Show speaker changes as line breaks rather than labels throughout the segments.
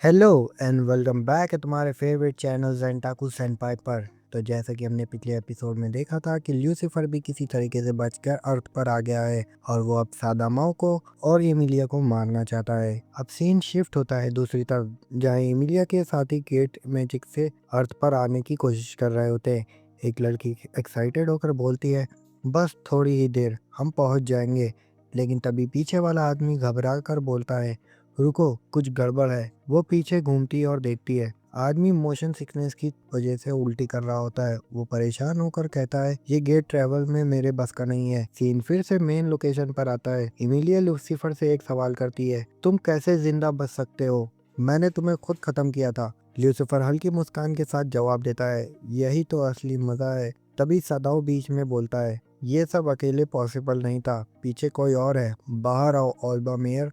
Hello and welcome back है तुम्हारे favourite channel ज़ेंटाकू senpai पर। तो जैसा कि हमने पिछले एपिसोड में देखा था कि ल्यूसीफर भी किसी तरीके से बचकर अर्थ पर आ गया है और वो अब सादामाओ को और एमिलिया को मारना चाहता है। अब सीन शिफ्ट होता है दूसरी तरफ, जहाँ एमिलिया के साथी गेट मैजिक से अर्थ पर आने की कोशिश कर रहे होते हैं। एक लड़की एक्साइटेड होकर बोलती है, बस थोड़ी ही देर हम पहुंच जाएंगे। लेकिन तभी पीछे वाला आदमी घबरा कर बोलता है, रुको कुछ गड़बड़ है। वो पीछे घूमती है और देखती है आदमी मोशन सिकनेस की वजह से उल्टी कर रहा होता है। वो परेशान होकर कहता है, ये गेट ट्रेवल में मेरे बस का नहीं है। सीन फिर से मेन लोकेशन पर आता है। इमिलिया लूसीफर से एक सवाल करती है, तुम कैसे जिंदा बच सकते हो? मैंने तुम्हें खुद खत्म किया था। लूसीफर हल्की मुस्कान के साथ जवाब देता है, यही तो असली मजा है। तभी सदाओ बीच में बोलता है, ये सब अकेले पॉसिबल नहीं था, पीछे कोई और है। बाहर आओ ऑल्बा मेयर,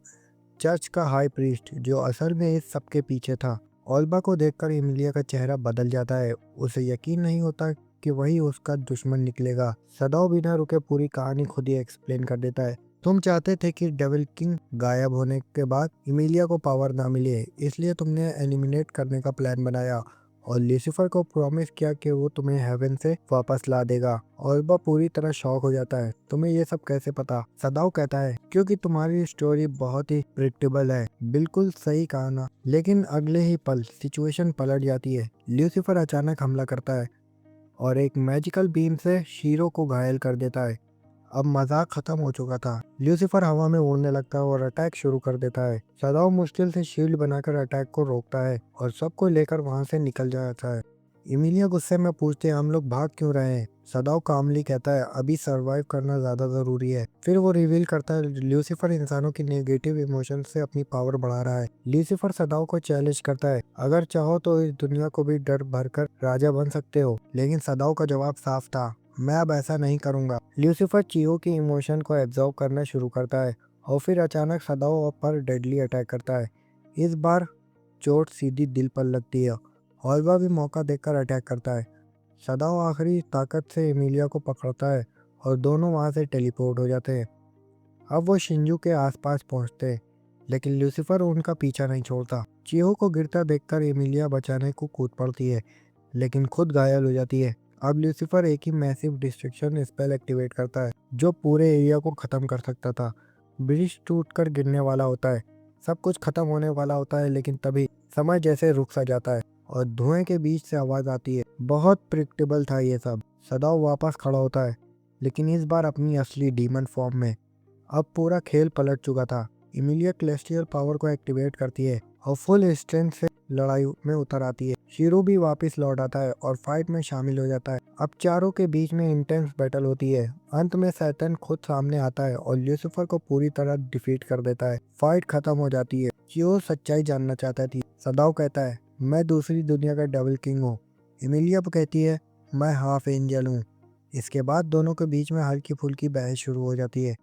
चर्च का हाई प्रीस्ट जो असल में इस सब के पीछे था। ओल्बा को देखकर एमिलिया का चेहरा बदल जाता है। उसे यकीन नहीं होता कि वही उसका दुश्मन निकलेगा। सदाओ बिना रुके पूरी कहानी खुद ही एक्सप्लेन कर देता है। तुम चाहते थे कि डेविल किंग गायब होने के बाद एमिलिया को पावर ना मिले, इसलिए तुमने एलिमिनेट करने का प्लान बनाया और लूसीफर को प्रॉमिस किया कि वो तुम्हें हेवन से वापस ला देगा। ओल्बा पूरी तरह शॉक हो जाता है, तुम्हें ये सब कैसे पता? सदाओ कहता है, क्योंकि तुम्हारी स्टोरी बहुत ही प्रिडिक्टेबल है। बिल्कुल सही कहा ना। लेकिन अगले ही पल सिचुएशन पलट जाती है। लूसीफर अचानक हमला करता है और एक मैजिकल बीम से शीरो को घायल कर देता है। अब मजाक खत्म हो चुका था। लूसीफर हवा में उड़ने लगता है और अटैक शुरू कर देता है। सदाओ मुश्किल से शील्ड बनाकर अटैक को रोकता है और सबको लेकर वहां से निकल जाता है। इमिलिया गुस्से में पूछते हैं, हम लोग भाग क्यों रहे हैं? सदाओ कामली कहता है, अभी सरवाइव करना ज्यादा जरूरी है। फिर वो रिवील करता है, लूसीफर इंसानों की नेगेटिव इमोशन से अपनी पावर बढ़ा रहा है। लूसीफर सदाओ को चैलेंज करता है, अगर चाहो तो इस दुनिया को भी डर भरकर राजा बन सकते हो। लेकिन सदाओ का जवाब साफ था, मैं अब ऐसा नहीं करूंगा। लूसीफर चीहो की इमोशन को एब्जॉर्व करना शुरू करता है और फिर अचानक सदाओ पर डेडली अटैक करता है। इस बार चोट सीधी दिल पर लगती है। ऑल्वा भी मौका देखकर अटैक करता है। सदाओ आखिरी ताकत से एमिलिया को पकड़ता है और दोनों वहां से टेलीपोर्ट हो जाते हैं। अब वो शिंजू के आसपास पहुंचते हैं, लेकिन लूसीफर उनका पीछा नहीं छोड़ता। चीहो को गिरता देखकर एमिलिया बचाने को कूद पड़ती है, लेकिन खुद घायल हो जाती है। अब लूसीफर एक ही मैसिव डिस्ट्रक्शन स्पेल एक्टिवेट करता है जो पूरे एरिया को खत्म कर सकता था। ब्रिज टूटकर गिरने वाला होता है, सब कुछ खत्म होने वाला होता है, लेकिन तभी समय जैसे रुक सा जाता है और धुएं के बीच से आवाज आती है। बहुत प्रिडिक्टेबल था ये सब। सदाओ वापस खड़ा होता है, लेकिन इस बार अपनी असली डीमन फॉर्म में। अब पूरा खेल पलट चुका था। इमिलिया क्लेस्टियल पावर को एक्टिवेट करती है और फुल स्ट्रेंथ से लड़ाई में उतर आती है। शीरो भी वापस लौट आता है और फाइट में शामिल हो जाता है। अब चारों के बीच में इंटेंस बैटल होती है। अंत में सैटन खुद सामने आता है और लूसीफर को पूरी तरह डिफीट कर देता है। फाइट खत्म हो जाती है। चियो सच्चाई जानना चाहता थी। सदाओ कहता है, मैं दूसरी दुनिया का डबल किंग हूँ। इमिलिया कहती है, मैं हाफ एंजल हूँ। इसके बाद दोनों के बीच में हल्की फुल्की बहस शुरू हो जाती है।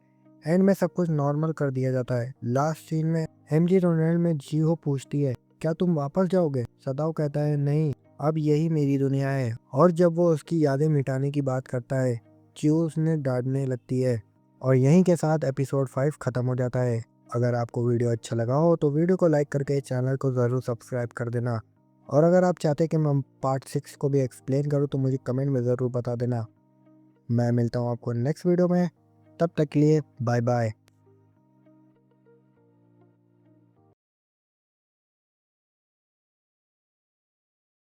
एंड में सब कुछ नॉर्मल कर दिया जाता है। लास्ट सीन में एमजी रोनेल में जीहो पूछती है, क्या तुम वापस जाओगे? सदाओ कहता है, नहीं, अब यही मेरी दुनिया है। और जब वो उसकी यादें मिटाने की बात करता है, चियो उसने डांटने लगती है। और यहीं के साथ एपिसोड 5 खत्म हो जाता है। अगर आपको वीडियो अच्छा लगा हो तो वीडियो को लाइक करके चैनल को ज़रूर सब्सक्राइब कर देना। और अगर आप चाहते कि मैं पार्ट 6 को भी एक्सप्लेन करूँ तो मुझे कमेंट में ज़रूर बता देना। मैं मिलता हूँ आपको नेक्स्ट वीडियो में, तब तक के लिए बाय बाय।